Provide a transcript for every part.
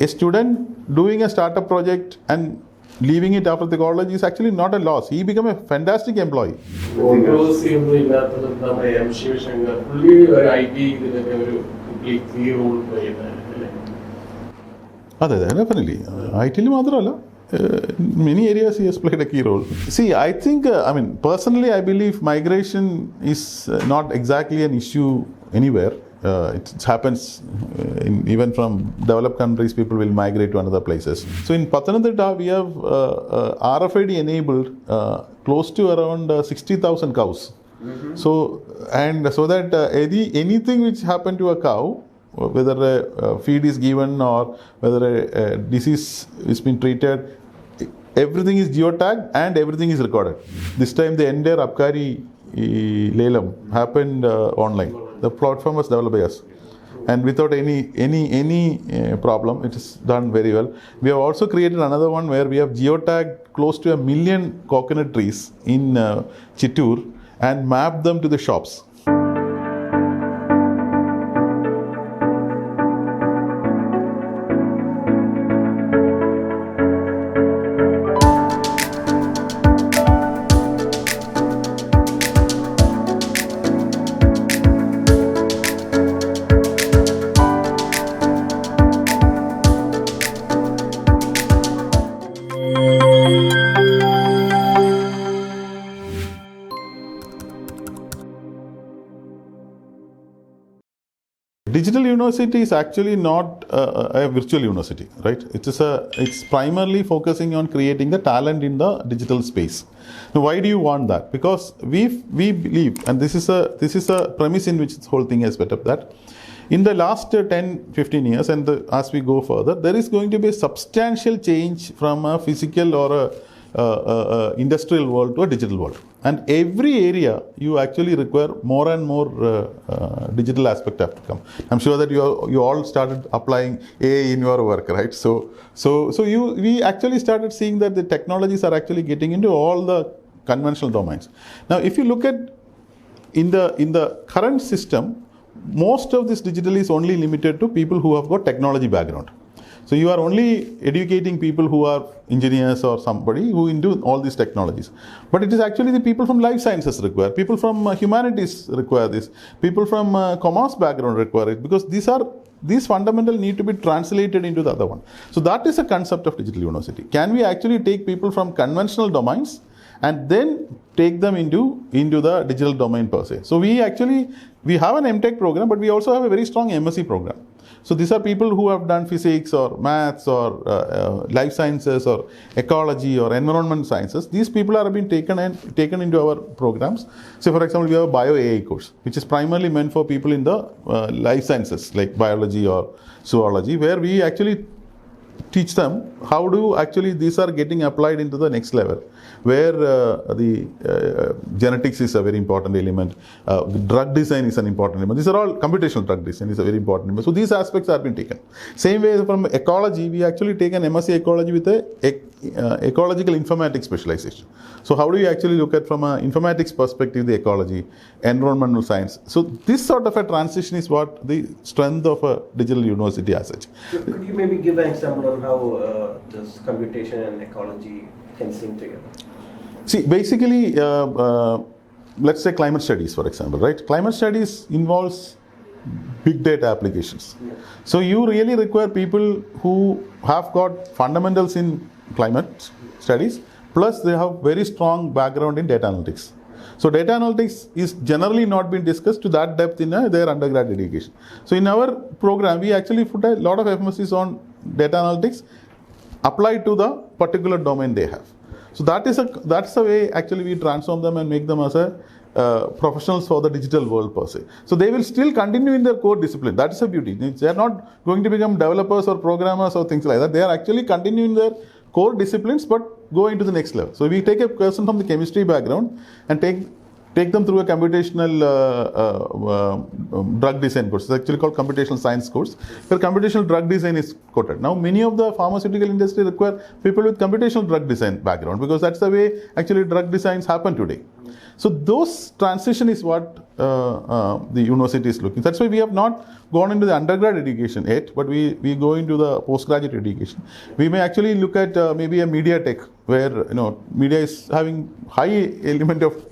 a student doing a startup project and leaving it after the college is actually not a loss. He become a fantastic employee. Definitely. In many areas he has played a key role. See, I think, personally I believe migration is not exactly an issue anywhere. It happens even from developed countries, people will migrate to another places. So in Pathanamthitta, we have RFID enabled close to around 60,000 cows. Mm-hmm. So that anything which happened to a cow, whether a feed is given or whether a disease is been treated, everything is geotagged and everything is recorded. This time the entire Abkari Lelam happened online. The platform was developed by us, and without any problem, it is done very well. We have also created another one where we have geotagged close to 1 million coconut trees in Chittoor and mapped them to the shops. Digital university is actually not a virtual university, right? It's primarily focusing on creating the talent in the digital space. Now, why do you want that? Because we believe, and this is a premise in which this whole thing is set up, that in the last 10-15 years, and as we go further, there is going to be a substantial change from a physical or a industrial world to a digital world. And every area you actually require more and more digital aspect have to come. I'm sure that you all started applying AI in your work, right? So we actually started seeing that the technologies are actually getting into all the conventional domains. Now, if you look at in the current system, most of this digital is only limited to people who have got technology background. So you are only educating people who are engineers or somebody who into all these technologies. But it is actually the people from life sciences require, people from humanities require this, people from commerce background require it, because these fundamental need to be translated into the other one. So that is a concept of digital university. Can we actually take people from conventional domains and then take them into the digital domain per se? So we have an MTech program, but we also have a very strong MSc program. So these are people who have done physics or maths or life sciences or ecology or environment sciences. These people are being taken into our programs. So for example, we have a bio AI course, which is primarily meant for people in the life sciences like biology or zoology, where we actually teach them how do actually these are getting applied into the next level, where the genetics is a very important element, drug design is an important element. These are all computational drug design is a very important element. So these aspects have been taken. Same way from ecology, we actually take an MSc ecology with a ecological informatics specialization. So how do you actually look at from an informatics perspective the ecology, environmental science? So this sort of a transition is what the strength of a digital university as such. Could you maybe give an example on how this computation and ecology can sync together? See, basically, let's say climate studies, for example, right? Climate studies involves big data applications. Yeah. So you really require people who have got fundamentals in climate studies, plus they have very strong background in data analytics. So data analytics is generally not been discussed to that depth in their undergrad education. So in our program, we actually put a lot of emphasis on data analytics applied to the particular domain they have. So that's the way actually we transform them and make them as a professionals for the digital world per se. So they will still continue in their core discipline. That is the beauty. They are not going to become developers or programmers or things like that. They are actually continuing their core disciplines but go into the next level. So we take a person from the chemistry background and take take them through a computational drug design course. It's actually called computational science course, where computational drug design is quoted. Now, many of the pharmaceutical industry require people with computational drug design background, because that's the way actually drug designs happen today. So those transition is what the university is looking. That's why we have not gone into the undergrad education yet, but we go into the postgraduate education. We may actually look at maybe a media tech, where media is having high element of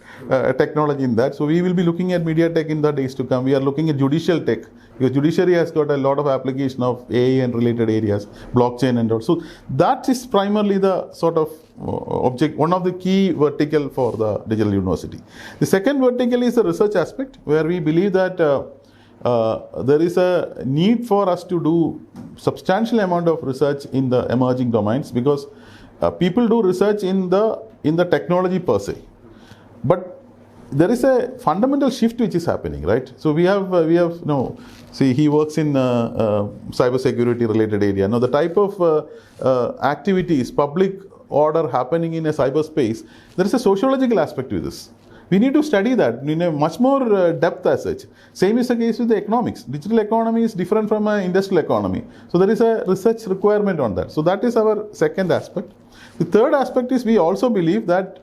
technology in that. So we will be looking at media tech in the days to come. We are looking at judicial tech, because judiciary has got a lot of application of AI and related areas, blockchain and all. So that is primarily the sort of one of the key vertical for the digital university. The second vertical is the research aspect, where we believe that there is a need for us to do substantial amount of research in the emerging domains, because people do research in the technology per se, but there is a fundamental shift which is happening, right? So we have see, he works in cyber security related area. Now the type of activities, public order happening in a cyberspace, there is a sociological aspect to this. We need to study that in a much more depth as such. Same is the case with the economics. Digital economy is different from an industrial economy. So there is a research requirement on that. So that is our second aspect. The third aspect is we also believe that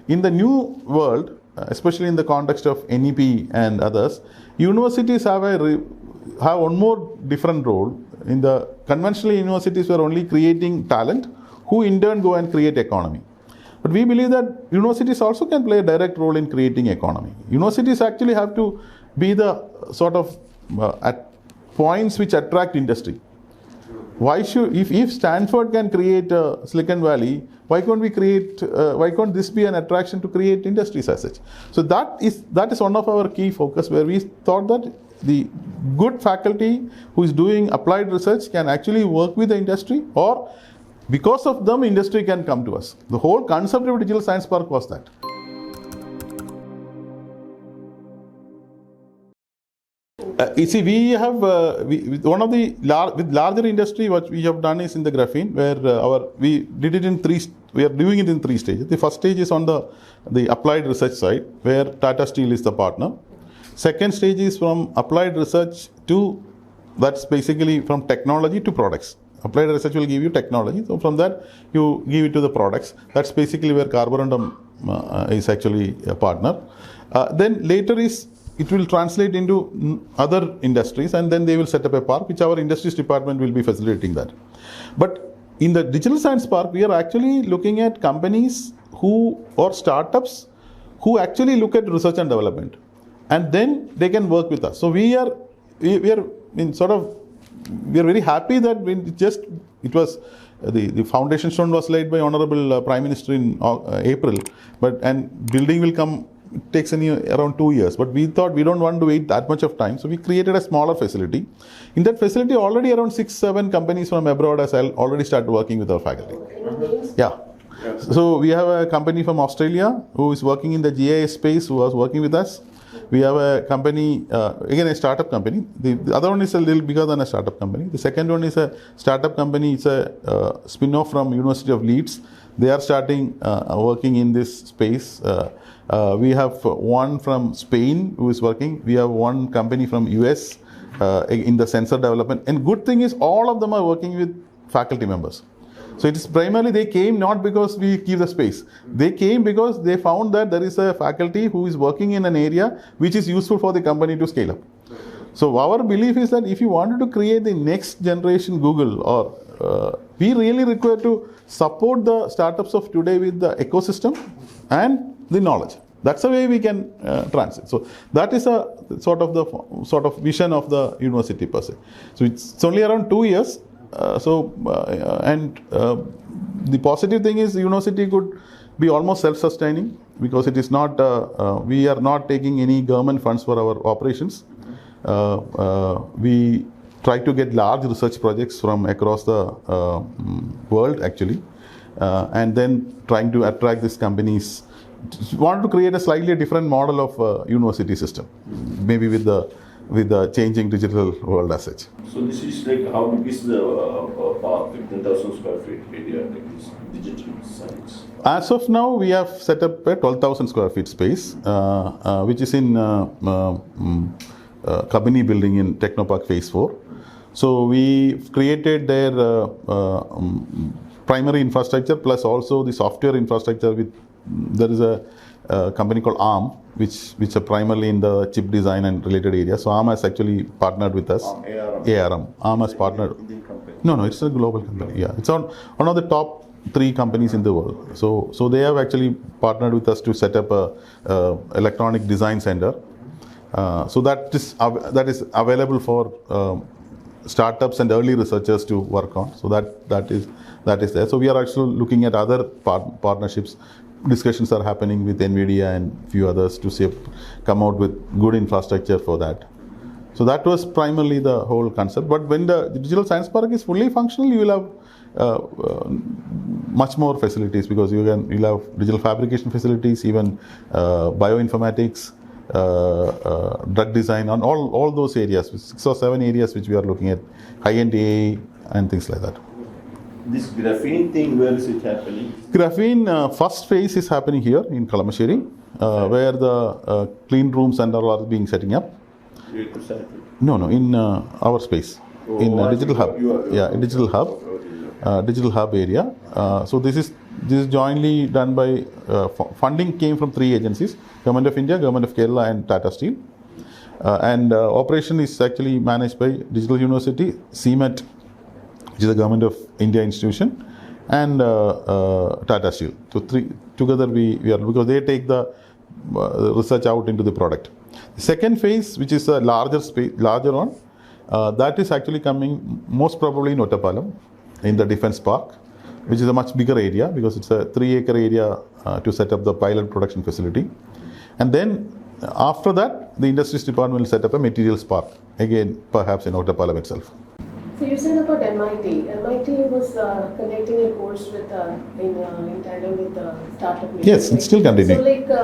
in the new world, especially in the context of NEP and others, universities have one more different role. In the conventional universities, we are only creating talent, who in turn go and create economy. But we believe that universities also can play a direct role in creating economy. Universities actually have to be the sort of at points which attract industry. Why should, if Stanford can create Silicon Valley, why can't this be an attraction to create industries as such? So that is one of our key focus, where we thought that the good faculty who is doing applied research can actually work with the industry, or because of them industry can come to us. The whole concept of Digital Science Park was that. You see, we have one of the larger industry what we have done is in the graphene, where we did it in we are doing it in three stages. The first stage is on the applied research side, where Tata Steel is the partner. Second stage is from applied research to, that's basically from technology to products. Applied research will give you technology, so from that you give it to the products. That's basically where Carborundum is actually a partner. Then later it will translate into other industries, and then they will set up a park, which our industries department will be facilitating that. But in the Digital Science Park, we are actually looking at companies or startups who actually look at research and development, and then they can work with us. So we are very happy that the foundation stone was laid by Honorable Prime Minister in April, and building will come. It takes around 2 years, but we thought we don't want to wait that much of time, so we created a smaller facility. In that facility, already around 6-7 companies from abroad has already started working with our faculty. Yeah. So we have a company from Australia who is working in the GIS space, who was working with us. We have a company, again a startup company. The other one is a little bigger than a startup company. The second one is a startup company. It's a spin-off from University of Leeds. They are starting working in this space. We have one from Spain who is working. We have one company from US in the sensor development. And good thing is all of them are working with faculty members. So it is primarily they came not because we give the space. They came because they found that there is a faculty who is working in an area which is useful for the company to scale up. So our belief is that if you wanted to create the next generation Google, or we really require to support the startups of today with the ecosystem and the knowledge. That's the way we can transit. So that is a sort of vision of the university per se. So it's only around 2 years. The positive thing is the university could be almost self-sustaining, because it is not we are not taking any government funds for our operations. We try to get large research projects from across the world actually, and then trying to attract these companies. Want to create a slightly different model of university system, maybe with the changing digital world as such. So this is like, how big is the park, 15,000 square feet area, like this digital science? As of now, we have set up a 12,000 square feet space, which is in Kabini building in Technopark Phase 4. So we created their primary infrastructure plus also the software infrastructure. There is a company called ARM, which are primarily in the chip design and related areas. So ARM has actually partnered with us. ARM. ARM has partnered. Indian company. No, it's a global company. Yeah, it's one of the top 3 companies in the world. So they have actually partnered with us to set up a electronic design center. So that is available for startups and early researchers to work on. So that is there. So we are actually looking at other partnerships. Discussions are happening with NVIDIA and few others to come out with good infrastructure for that. So that was primarily the whole concept. But when the digital science park is fully functional, you will have much more facilities, because you'll have digital fabrication facilities, even bioinformatics, drug design, and all those areas, 6 or 7 areas which we are looking at, high-end AI and things like that. This graphene thing, where is it happening? Graphene first phase is happening here in Kalamasheri, where the clean rooms and all are being setting up. No, in our space, in digital hub. Digital hub. Digital hub area. So this is jointly done by funding came from 3 agencies: Government of India, Government of Kerala, and Tata Steel. And operation is actually managed by Digital University, CMET, which is a Government of India institution, and Tata Steel. So 3 together we are, because they take the research out into the product. The second phase, which is a larger one, that is actually coming most probably in Ottapalam, in the Defence Park, which is a much bigger area, because it's a 3-acre area to set up the pilot production facility. And then after that, the Industries Department will set up a materials park, again perhaps in Ottapalam itself. So you said about MIT. MIT was conducting a course with in tandem with startup. Yes, it's still continuing. So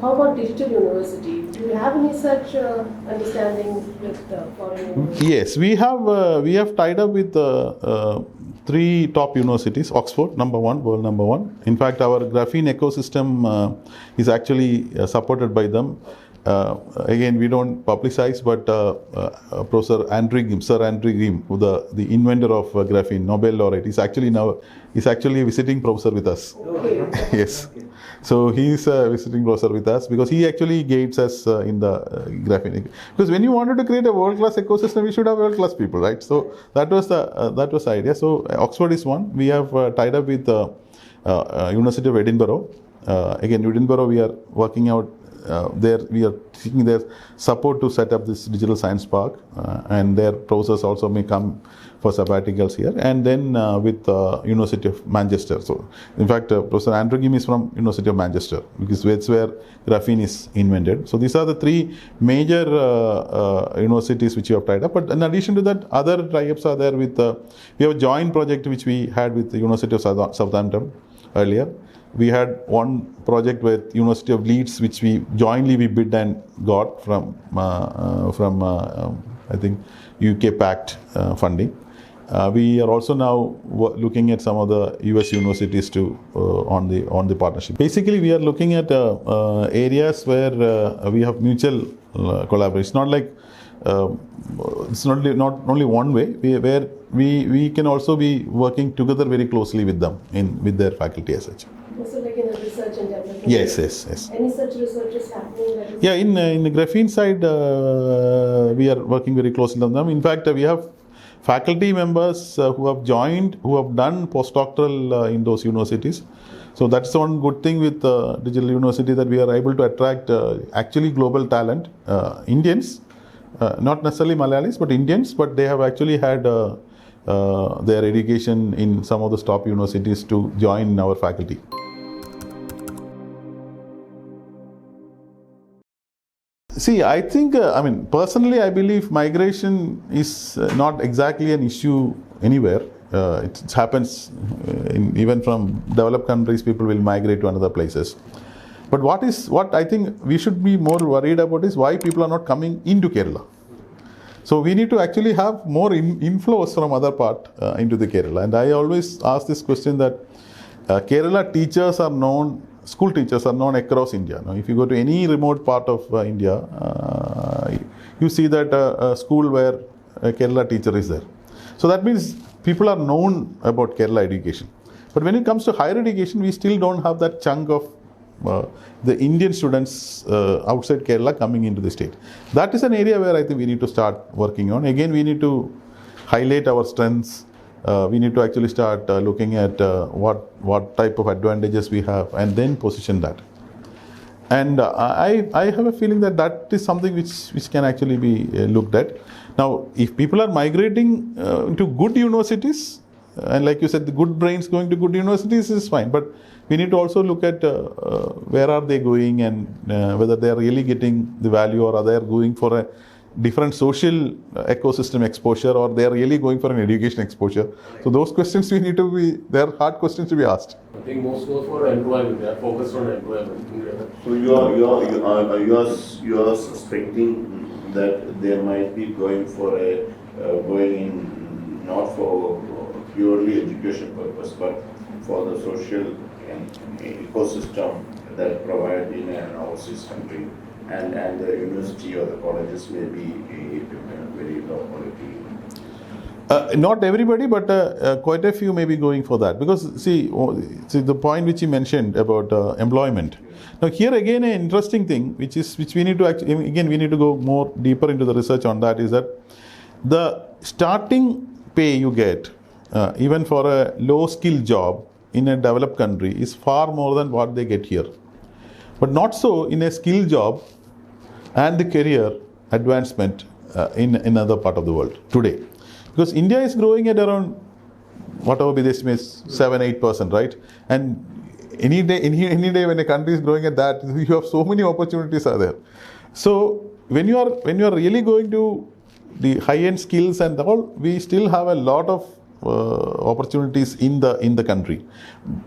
how about Digital University? Do you have any such understanding with foreign universities? Yes, we have tied up with 3 top universities. Oxford, number 1, world number 1. In fact, our graphene ecosystem is actually supported by them. Again, we don't publicize, but Professor Sir Andrew Grimm, the inventor of graphene, Nobel laureate, is actually a visiting professor with us. Okay. Yes. So he is a visiting professor with us, because he actually guides us in the graphene. Because when you wanted to create a world-class ecosystem, we should have world-class people, right? So that was the idea. So Oxford is one. We have tied up with University of Edinburgh. Again, Edinburgh, we are working out. We are seeking their support to set up this digital science park, and their professors also may come for sabbaticals here. And then with University of Manchester. So, in fact, Professor Andrew Grimm is from University of Manchester, because that's where graphene is invented. So these are the 3 major universities which we have tied up. But in addition to that, other tie-ups are there with. We have a joint project which we had with the University of Southampton earlier. We had one project with University of Leeds, which we jointly bid and got from I think UK Pact funding. We are also now looking at some of the US universities on the partnership. Basically, we are looking at areas where we have mutual collaboration. It's not like it's not only one way, where we can also be working together very closely with them with their faculty as such. So like in the research and development? Yes. Any such research is happening? Yeah, in the graphene side, we are working very closely with them. In fact, we have faculty members who have done postdoctoral in those universities. So that's one good thing with Digital University, that we are able to attract actually global talent, Indians, not necessarily Malayalis, but Indians, but they have actually had their education in some of the top universities to join our faculty. See, I think, personally, I believe migration is not exactly an issue anywhere. It happens even from developed countries, people will migrate to other places. But what I think we should be more worried about is why people are not coming into Kerala. So we need to actually have more inflows from other part into the Kerala. And I always ask this question that Kerala teachers are known, school teachers are known across India. Now, if you go to any remote part of India, you see that a school where a Kerala teacher is there. So that means people are known about Kerala education. But when it comes to higher education, we still don't have that chunk of the Indian students outside Kerala coming into the state. That is an area where I think we need to start working on. Again, we need to highlight our strengths. We need to actually start looking at what type of advantages we have and then position that. And I have a feeling that is something which can actually be looked at. Now, if people are migrating to good universities, and like you said, the good brains going to good universities is fine, but we need to also look at where are they going and whether they are really getting the value, or are they going for a different social ecosystem exposure, or they are really going for an education exposure. So those questions they are hard questions to be asked. I think most go for employment. They are focused on employment. So you are suspecting that they might be going for going in not for purely education purpose, but for the social ecosystem that provide in an overseas country, and the university or the colleges may be very low quality. Not everybody, but quite a few may be going for that. Because see the point which you mentioned about employment. Now here again, an interesting thing which we need to actually, again we need to go more deeper into the research on that, is that the starting pay you get even for a low skill job in a developed country is far more than what they get here. But not so in a skill job and the career advancement in another part of the world today. Because India is growing at around, whatever be the estimate, 7-8%, right? And any day when a country is growing at that, you have so many opportunities are there. So when you are really going to the high-end skills and all, we still have a lot of opportunities in the country.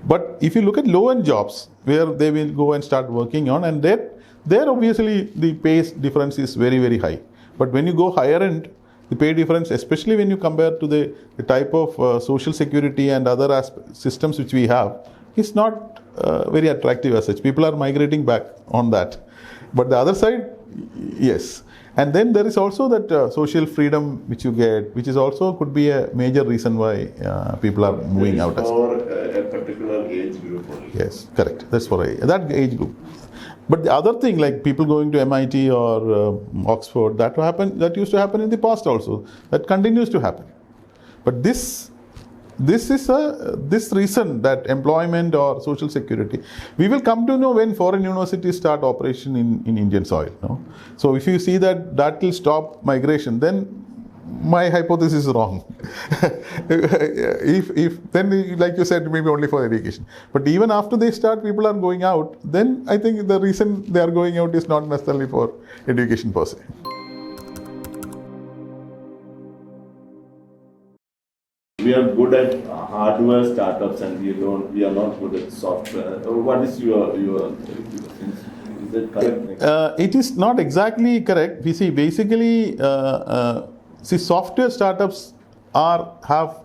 But if you look at low-end jobs where they will go and start working on, and there obviously the pay difference is very, very high. But when you go higher end, the pay difference, especially when you compare to the type of social security and other systems which we have, is not very attractive as such. People are migrating back on that. But the other side, yes. And then there is also that social freedom which you get, which is also could be a major reason why people are moving out. For a particular age group only. Yes, correct. That's for that age group. But the other thing, like people going to MIT or Oxford, that used to happen in the past also. That continues to happen. But this reason that employment or social security, we will come to know when foreign universities start operation in Indian soil. No? So if you see that will stop migration, then my hypothesis is wrong. if then, like you said, maybe only for education. But even after they start, people are going out, then I think the reason they are going out is not necessarily for education per se. We are good at hardware startups and we are not good at software. What is your is that correct? It is not exactly correct. We see basically software startups have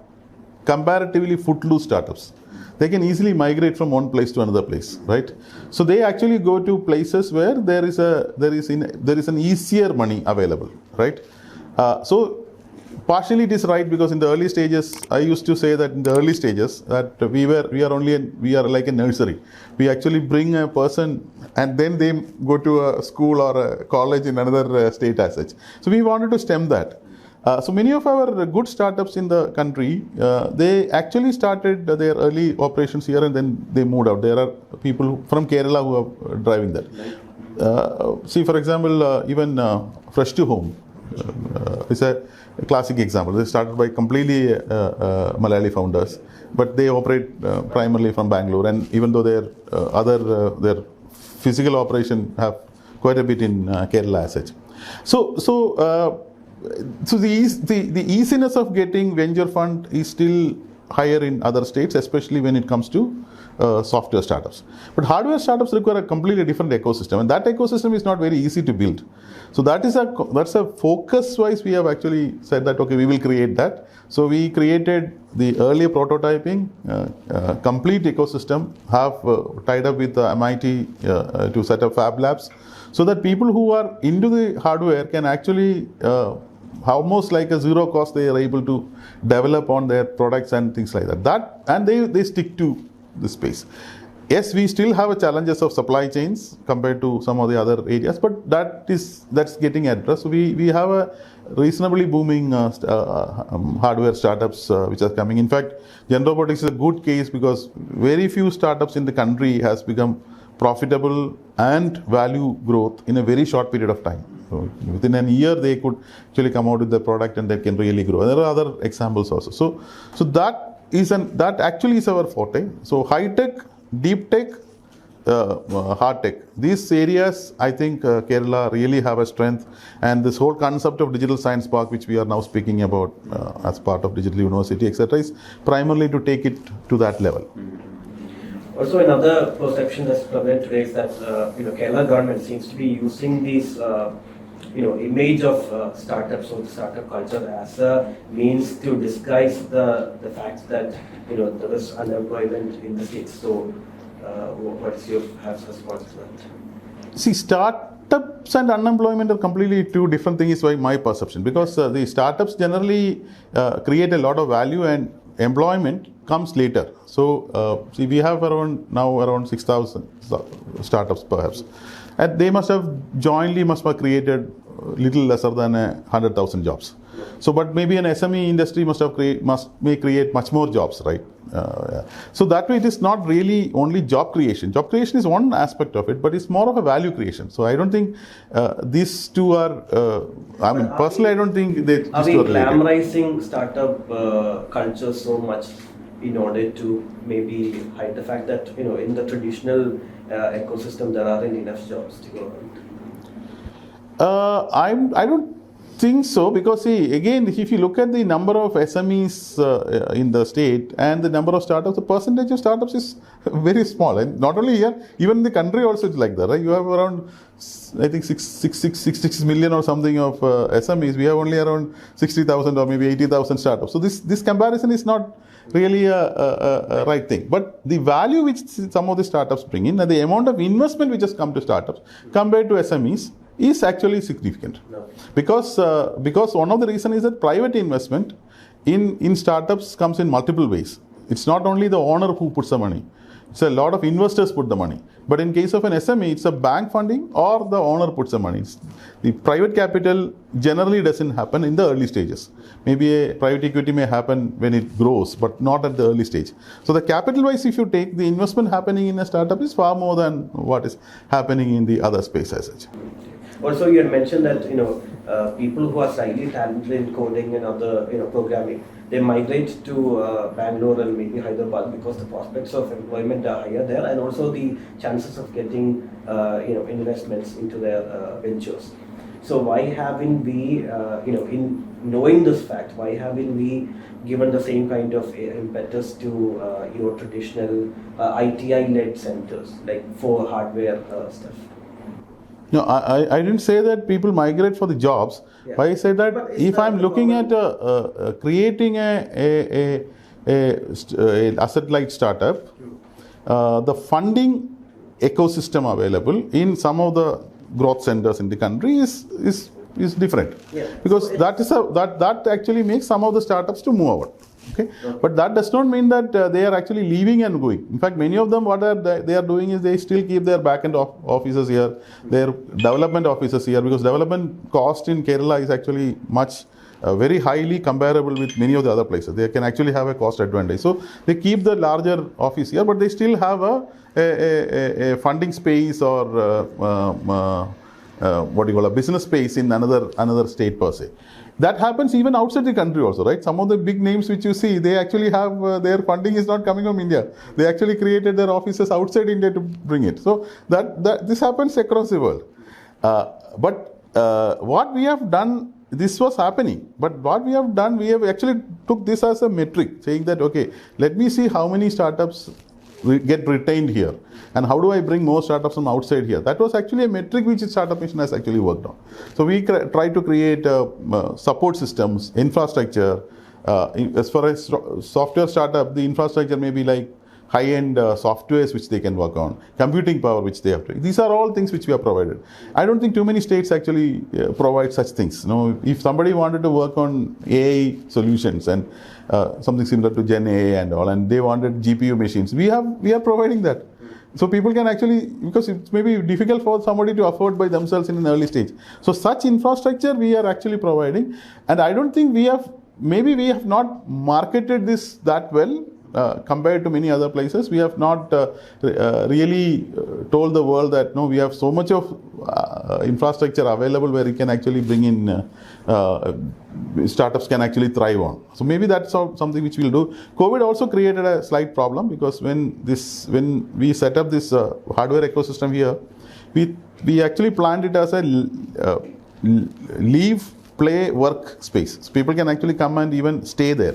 comparatively footloose startups. They can easily migrate from one place to another place, right? So they actually go to places where there is an easier money available, right? So partially it is right, because in the early stages, I used to say that in the early stages that we are like a nursery. We actually bring a person and then they go to a school or a college in another state as such. So we wanted to stem that. So many of our good startups in the country, they actually started their early operations here and then they moved out. There are people from Kerala who are driving that. See, for example, even Fresh to Home is a classic example. They started by completely Malayali founders, but they operate primarily from Bangalore, and even though their physical operation have quite a bit in Kerala as such. So the easiness of getting venture fund is still higher in other states, especially when it comes to software startups. But hardware startups require a completely different ecosystem, and that ecosystem is not very easy to build. So that's a focus-wise. We have actually said that okay, we will create that. So we created the early prototyping, complete ecosystem, have tied up with MIT to set up fab labs, so that people who are into the hardware can actually almost like a zero cost, they are able to develop on their products and things like that. And they stick to the space. Yes, we still have a challenges of supply chains compared to some of the other areas, but that's getting addressed. So we have a reasonably booming hardware startups which are coming. In fact, Gen Robotics is a good case because very few startups in the country has become profitable and value growth in a very short period of time. So within a year, they could actually come out with the product and they can really grow. There are other examples also. So that actually is our forte. So high tech, deep tech, hard tech. These areas, I think Kerala really have a strength, and this whole concept of digital science park, which we are now speaking about as part of digital university, etc., is primarily to take it to that level. Also, another perception that's prevalent today is that Kerala government seems to be using these image of startups or the startup culture as a means to disguise the fact that there is unemployment in the states. So, what's your response to that? See, startups and unemployment are completely two different things by my perception, because the startups generally create a lot of value and employment comes later. So, see, we have around 6,000 startups perhaps, and they must have created little lesser than 100,000 jobs. So, but maybe an SME industry may create much more jobs, right? So that way, it is not really only job creation. Job creation is one aspect of it, but it's more of a value creation. So I don't think these two are. Personally, I don't think they. Are we glamorizing startup culture so much in order to maybe hide the fact that in the traditional ecosystem there aren't enough jobs to go around? I don't think so, because see, again, if you look at the number of SMEs in the state and the number of startups, the percentage of startups is very small. And not only here, even in the country also it's like that, right? You have around, I think 66 million or something of SMEs. We have only around 60,000 or maybe 80,000 startups. So this comparison is not really a right thing. But the value which some of the startups bring in, and the amount of investment which has come to startups compared to SMEs, is actually significant. No. Because one of the reasons is that private investment in startups comes in multiple ways. It's not only the owner who puts the money. It's a lot of investors put the money. But in case of an SME, it's a bank funding or the owner puts the money. The private capital generally doesn't happen in the early stages. Maybe a private equity may happen when it grows, but not at the early stage. So the capital wise, if you take, the investment happening in a startup is far more than what is happening in the other space as such. Also, you had mentioned that people who are slightly talented in coding and other programming, they migrate to Bangalore and maybe Hyderabad because the prospects of employment are higher there, and also the chances of getting investments into their ventures. So why haven't we, in knowing this fact, why haven't we given the same kind of impetus to your traditional ITI-led centers, like for hardware stuff? No, I didn't say that people migrate for the jobs. Yeah. But I said that if I'm looking at creating a asset-light startup, the funding ecosystem available in some of the growth centers in the country is different. Yeah. Because So that actually makes some of the startups to move out. Okay, but that does not mean that they are actually leaving and going. In fact, many of them, what they are doing is they still keep their back-end offices here, their development offices here, because development cost in Kerala is actually very highly comparable with many of the other places. They can actually have a cost advantage. So they keep the larger office here, but they still have a funding space or a business space in another state per se. That happens even outside the country also, right? Some of the big names which you see, they actually have their funding is not coming from India. They actually created their offices outside India to bring it. So that this happens across the world. But what we have done this was happening. But what we have done, we have actually took this as a metric, saying that, okay, let me see how many startups get retained here, and how do I bring more startups from outside here. That was actually a metric which Startup Mission has actually worked on. So we try to create support systems, infrastructure. As far as software startup, the infrastructure may be like high-end softwares which they can work on, computing power which they have to. These are all things which we have provided. I don't think too many states actually provide such things. You know, if somebody wanted to work on AI solutions and something similar to Gen AI and all, and they wanted GPU machines, we are providing that. So people can actually, because it may be difficult for somebody to afford by themselves in an early stage. So such infrastructure we are actually providing, and I don't think we have not marketed this that well. Compared to many other places, we have not really told the world that no, we have so much of infrastructure available where you can actually bring in startups can actually thrive on. So maybe that's something which we'll do. COVID also created a slight problem, because when we set up this hardware ecosystem here, we actually planned it as a leave, play, work space. So people can actually come and even stay there.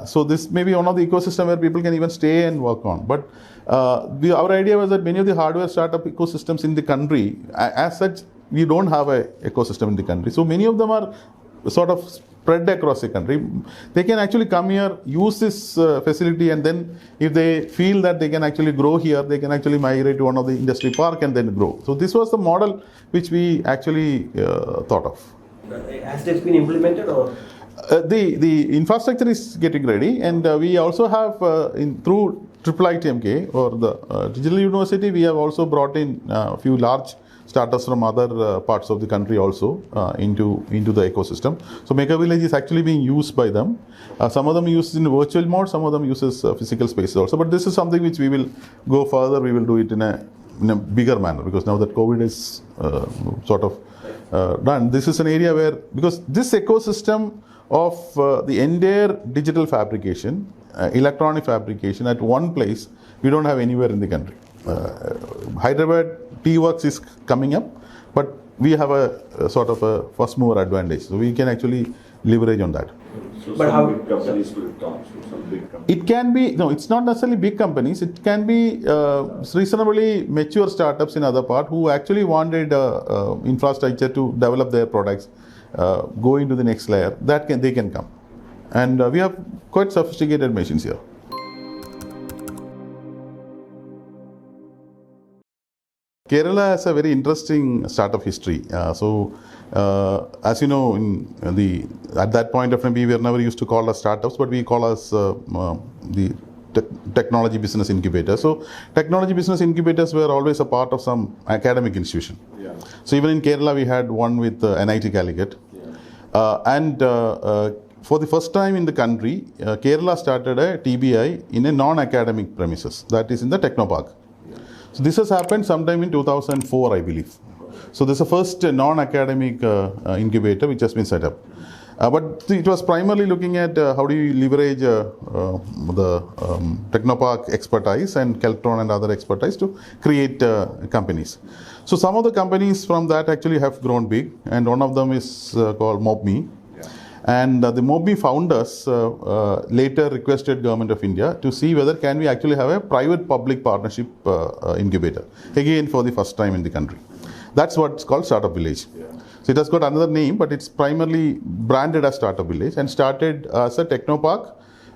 So this may be one of the ecosystem where people can even stay and work on. But our idea was that many of the hardware startup ecosystems in the country, as such, we don't have an ecosystem in the country. So many of them are sort of spread across the country. They can actually come here, use this facility, and then if they feel that they can actually grow here, they can actually migrate to one of the industry park and then grow. So this was the model which we actually thought of. Has it been implemented, or? The infrastructure is getting ready, and we also have through IIITMK or the Digital University, we have also brought in a few large startups from other parts of the country also into the ecosystem. So Maker Village is actually being used by them. Some of them use in virtual mode, some of them uses physical spaces also. But this is something which we will go further. We will do it in a bigger manner, because now that COVID is sort of done, this is an area where, because this ecosystem of the entire digital fabrication, electronic fabrication at one place, we don't have anywhere in the country. Hyderabad T-Works is coming up, but we have a sort of a first mover advantage, so we can actually leverage on that. So But some how- big companies will come, so some big companies. It can be, no, it's not necessarily big companies. It can be reasonably mature startups in other part who actually wanted infrastructure to develop their products, go into the next layer. They can come, and we have quite sophisticated machines here. Kerala has a very interesting startup history. As you know, at that point of time, we were never used to call us startups, but we call us the technology business incubator. So technology business incubators were always a part of some academic institution. Yeah. So even in Kerala, we had one with NIT Calicut. And for the first time in the country, Kerala started a TBI in a non-academic premises, that is in the Technopark. So this has happened sometime in 2004, I believe. So this is the first non-academic incubator which has been set up. But it was primarily looking at how do you leverage the Technopark expertise and Keltron and other expertise to create companies. So some of the companies from that actually have grown big, and one of them is called MobMe. Yeah. And the MobMe founders later requested Government of India to see whether can we actually have a private-public partnership incubator, again for the first time in the country. That's what's called Startup Village. Yeah. So it has got another name, but it's primarily branded as Startup Village and started as a Technopark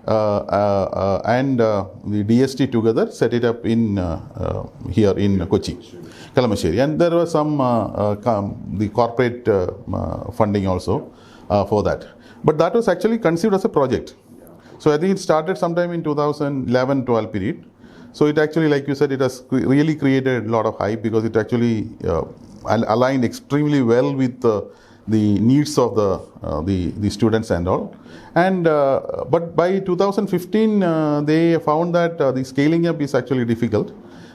and the DST together set it up in here in Kochi, Kalamassery. And there was some the corporate funding also for that. But that was actually conceived as a project. So I think it started sometime in 2011-12 period. So it actually, like you said, it has really created a lot of hype because it actually aligned extremely well with the needs of the students and all. And but by 2015, they found that the scaling up is actually difficult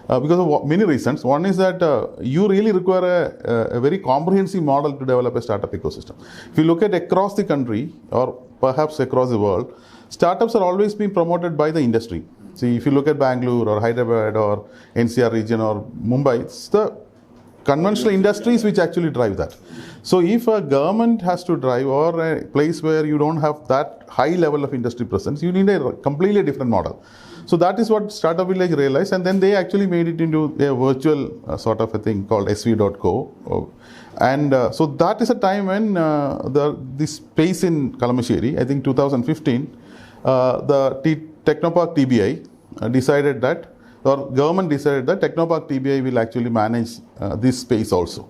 because of many reasons. One is that you really require a very comprehensive model to develop a startup ecosystem. If you look at across the country or perhaps across the world, startups are always being promoted by the industry. See, if you look at Bangalore or Hyderabad or NCR region or Mumbai, it's the conventional industries which actually drive that. So if a government has to drive, or a place where you don't have that high level of industry presence, you need a completely different model. So that is what Startup Village realized, and then they actually made it into a virtual sort of a thing called sv.co. And so that is a time when this space in Kalamassery, I think 2015, the Technopark TBI decided that, or government decided that Technopark TBI will actually manage this space also.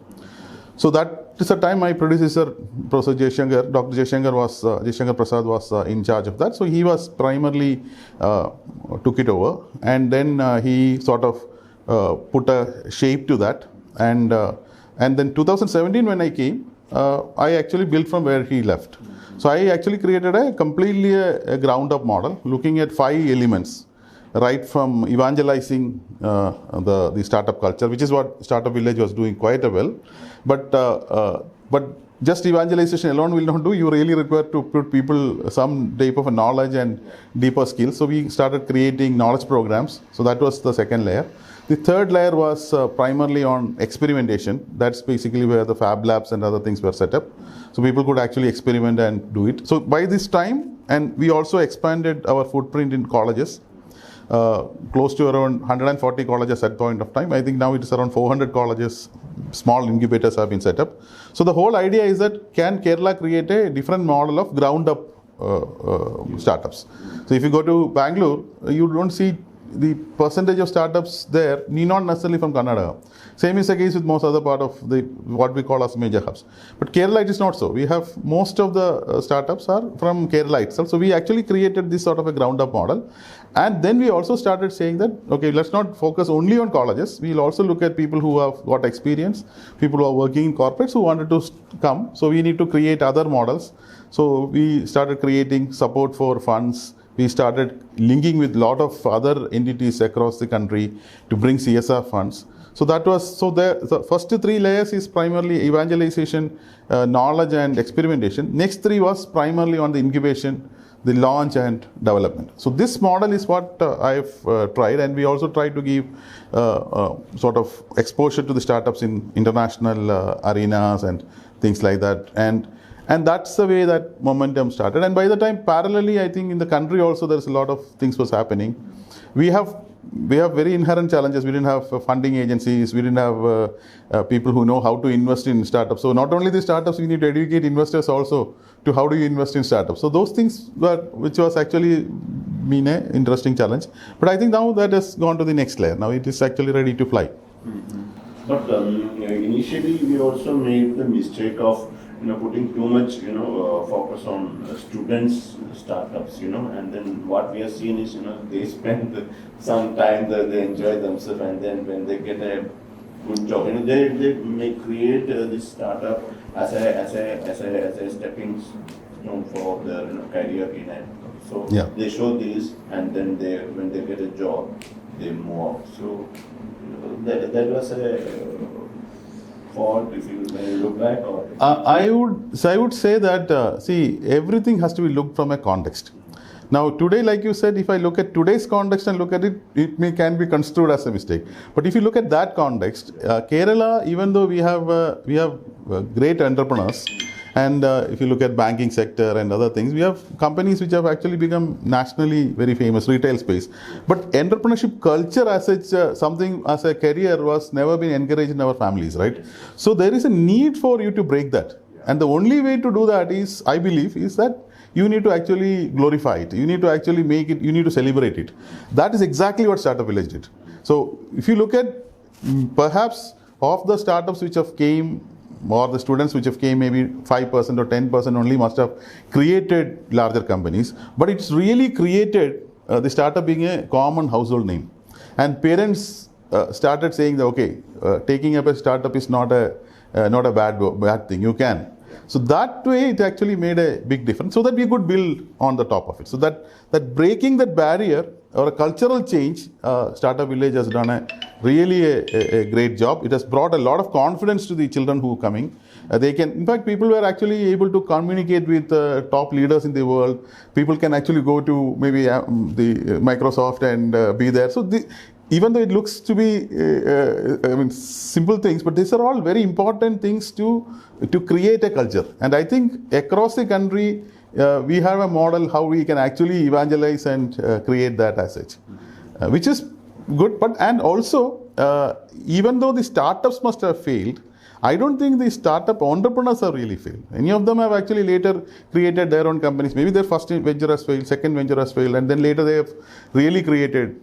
So that is a time my predecessor, Professor Jaishankar, Dr. Jaishankar Prasad was in charge of that. So he was primarily took it over, and then he sort of put a shape to that. And then 2017 when I came, I actually built from where he left. So I actually created a completely a ground up model looking at 5 elements, right from evangelizing the startup culture, which is what Startup Village was doing quite well. But just evangelization alone will not do. You really require to put people some type of a knowledge and deeper skills. So we started creating knowledge programs. So that was the second layer. The third layer was primarily on experimentation. That's basically where the fab labs and other things were set up. So people could actually experiment and do it. So by this time, and we also expanded our footprint in colleges. Close to around 140 colleges at point of time. I think now it is around 400 colleges, small incubators have been set up. So the whole idea is that can Kerala create a different model of ground up startups. So if you go to Bangalore, you don't see the percentage of startups there, need not necessarily from Karnataka. Same is the case with most other part of the what we call as major hubs. But Kerala it is not so. We have most of the startups are from Kerala itself. So we actually created this sort of a ground up model. And then we also started saying that, okay, let's not focus only on colleges. We'll also look at people who have got experience, people who are working in corporates who wanted to come. So we need to create other models. So we started creating support for funds. We started linking with a lot of other entities across the country to bring CSR funds. So that was, so the first 3 layers is primarily evangelization, knowledge and experimentation. Next 3 was primarily on the incubation, the launch and development. So this model is what I've tried, and we also try to give sort of exposure to the startups in international arenas and things like that. And that's the way that momentum started. And by the time, parallelly, I think in the country also there's a lot of things was happening. We have very inherent challenges. We didn't have funding agencies. We didn't have people who know how to invest in startups. So not only the startups, we need to educate investors also to how do you invest in startups. So those things which was actually been an interesting challenge. But I think now that has gone to the next layer. Now it is actually ready to fly. Mm-hmm. But initially we also made the mistake of putting too much focus on students startups, and then what we have seen is they spend some time there, they enjoy themselves, and then when they get a good job, they may create this startup as a stepping stone for their career in it. So yeah. They show this, and then when they get a job, they move out. So that was a fault if you look back, or I would say that see, everything has to be looked from a context. Now today, like you said, if I look at today's context and look at it, can be construed as a mistake. But if you look at that context, Kerala, even though we have great entrepreneurs, and if you look at banking sector and other things, we have companies which have actually become nationally very famous, retail space. But entrepreneurship culture as such, something as a career was never been encouraged in our families, right? So there is a need for you to break that. And the only way to do that is, I believe, is that you need to actually glorify it. You need to actually make it, you need to celebrate it. That is exactly what Startup Village did. So if you look at perhaps of the startups which have came, or the students which have came, maybe 5% or 10% only must have created larger companies. But it's really created the startup being a common household name. And parents started saying that, okay, taking up a startup is not a bad thing. You can. So that way it actually made a big difference, so that we could build on the top of it. So that breaking that barrier or a cultural change, Startup Village has done really a great job. It has brought a lot of confidence to the children who are coming. In fact, people were actually able to communicate with top leaders in the world. People can actually go to maybe the Microsoft and be there. So even though it looks to be, simple things, but these are all very important things to create a culture. And I think across the country, we have a model how we can actually evangelize and create that as such, which is good. But and also, even though the startups must have failed, I don't think the startup entrepreneurs have really failed. Any of them have actually later created their own companies. Maybe their first venture has failed, second venture has failed, and then later they have really created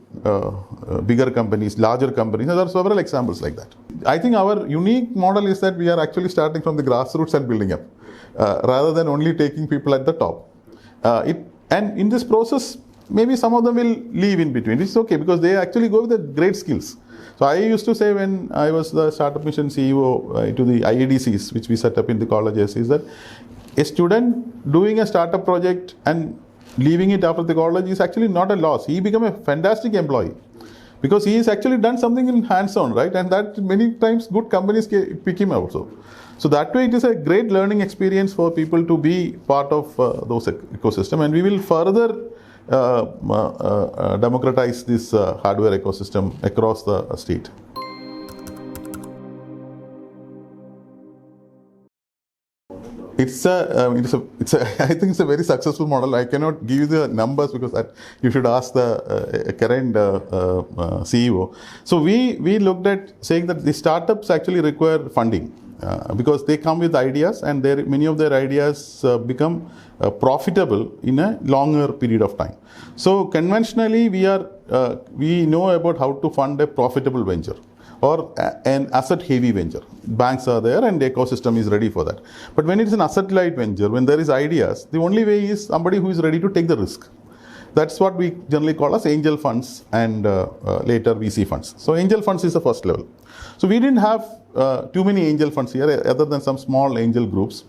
bigger companies, larger companies. There are several examples like that. I think our unique model is that we are actually starting from the grassroots and building up, rather than only taking people at the top. And in this process, maybe some of them will leave in between. It's okay because they actually go with the great skills. So I used to say when I was the Startup Mission CEO to the IADCs, which we set up in the colleges, is that a student doing a startup project and leaving it after the college is actually not a loss. He become a fantastic employee because he has actually done something in hands-on, right? And that many times good companies pick him also. So that way it is a great learning experience for people to be part of those ecosystem, and we will further democratize this hardware ecosystem across the state. It's a I think it's a very successful model. I cannot give you the numbers because you should ask the current CEO. So we looked at saying that the startups actually require funding because they come with ideas, and many of their ideas become profitable in a longer period of time. So conventionally, we know about how to fund a profitable venture or an asset-heavy venture. Banks are there and the ecosystem is ready for that. But when it's an asset-light venture, when there is ideas, the only way is somebody who is ready to take the risk. That's what we generally call as angel funds and later VC funds. So angel funds is the first level. So we didn't have too many angel funds here other than some small angel groups.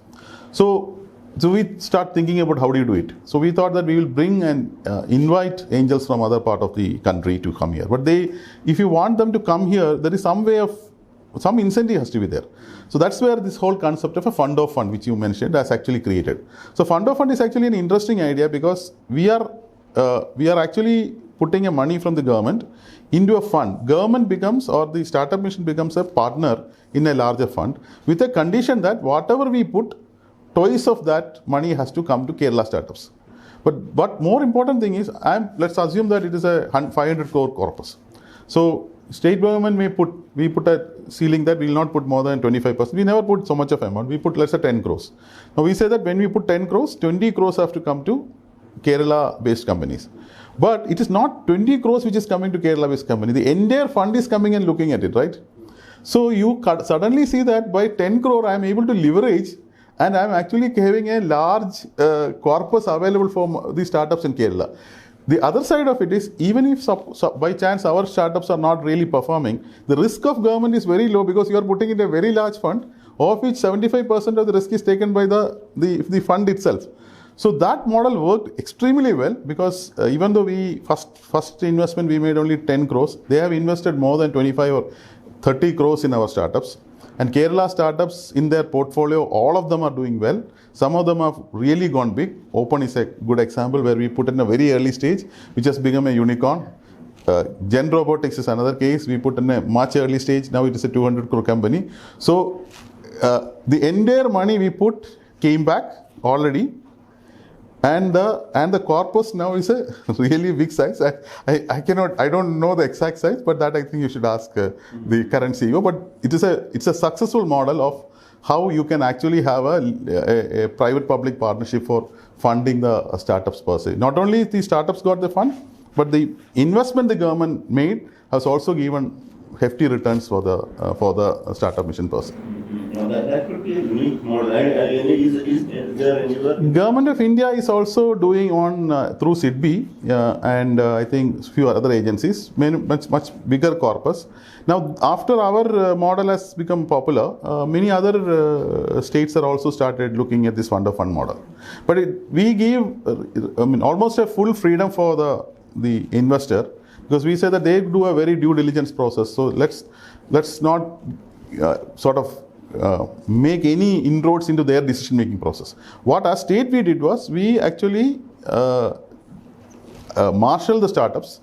So we start thinking about how do you do it. So we thought that we will bring and invite angels from other part of the country to come here. But if you want them to come here, there is some incentive has to be there. So that's where this whole concept of a fund of fund, which you mentioned, has actually created. So fund of fund is actually an interesting idea because we are actually putting a money from the government into a fund. Government becomes, or the Startup Mission becomes a partner in a larger fund with a condition that whatever we put, twice of that money has to come to Kerala startups. But more important thing is, let's assume that it is a 500 crore corpus. So state government we put a ceiling that we will not put more than 25%. We never put so much of amount. We put, let's say, 10 crores. Now we say that when we put 10 crores, 20 crores have to come to Kerala-based companies. But it is not 20 crores which is coming to Kerala-based company. The entire fund is coming and looking at it, right? So you suddenly see that by 10 crore, I am able to leverage, and I am actually having a large corpus available for the startups in Kerala. The other side of it is, even if by chance our startups are not really performing, the risk of government is very low because you are putting in a very large fund, of which 75% of the risk is taken by the fund itself. So that model worked extremely well because even though we first investment we made only 10 crores, they have invested more than 25 or 30 crores in our startups. And Kerala startups in their portfolio, all of them are doing well. Some of them have really gone big. Open is a good example where we put in a very early stage, which has become a unicorn. Gen Robotics is another case. We put in a much early stage. Now it is a 200 crore company. So the entire money we put came back already. And the corpus now is a really big size. I don't know the exact size, but that I think you should ask the current CEO. But it's a successful model of how you can actually have a private-public partnership for funding the startups per se. Not only the startups got the fund, but the investment the government made has also given hefty returns for the Startup Mission per se. That could be a unique model. Is there anywhere? Government of India is also doing on through SIDBI and I think few other agencies, much bigger corpus. Now, after our model has become popular, many other states are also started looking at this fund of fund model. But we give, almost a full freedom for the investor because we say that they do a very due diligence process. So let's not make any inroads into their decision-making process. What as state we did was, we actually marshal the startups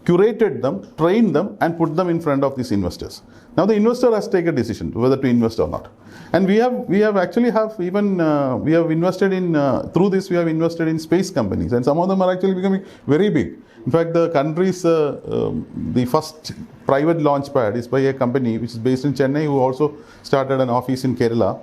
curated them, trained them, and put them in front of these investors. Now the investor has to take a decision whether to invest or not. And we have actually we have invested in through this we have invested in space companies, and some of them are actually becoming very big. In fact, the country's the first private launch pad is by a company which is based in Chennai, who also started an office in Kerala.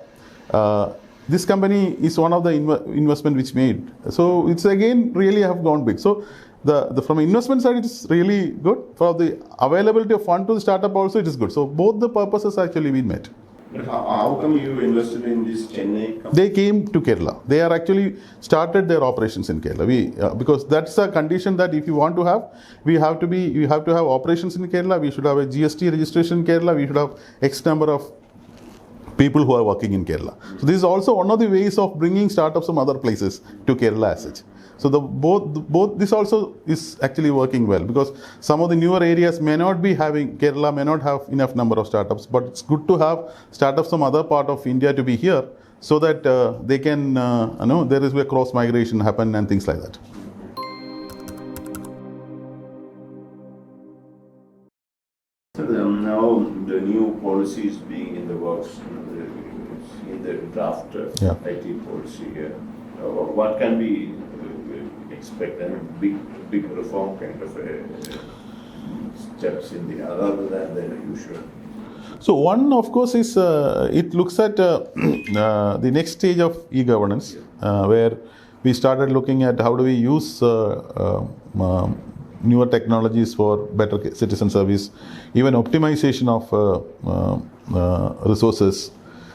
This company is one of the investment which made. So it's again really have gone big. So the from investment side, it is really good. For the availability of fund to the startup also, it is good. So both the purposes actually been met. But how come you invested in this Chennai company? They came to Kerala. They are actually started their operations in Kerala. Because that's a condition that if you want to have, you have to have operations in Kerala. We should have a GST registration in Kerala. We should have X number of people who are working in Kerala. So this is also one of the ways of bringing startups from other places to Kerala as such. So both this also is actually working well, because some of the newer areas Kerala may not have enough number of startups, but it's good to have startups from other part of India to be here, so that they can, there is a cross migration happen and things like that. So now the new policy is being in the works, in the draft IT policy here. What can be expected? Big reform kind of steps in the other than the usual. So one, of course, is it looks at the next stage of e-governance, where we started looking at how do we use newer technologies for better citizen service, even optimization of resources.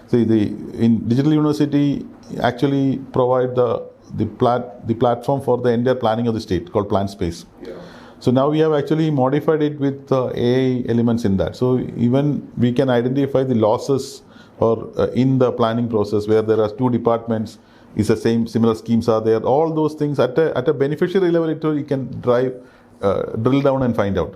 See, in Digital University actually provide the platform for the entire planning of the state, called Plan Space. Yeah. So now we have actually modified it with AI elements in that. So even we can identify the losses or in the planning process where there are two departments, is the similar schemes are there. All those things at a beneficiary level, you can drill down and find out.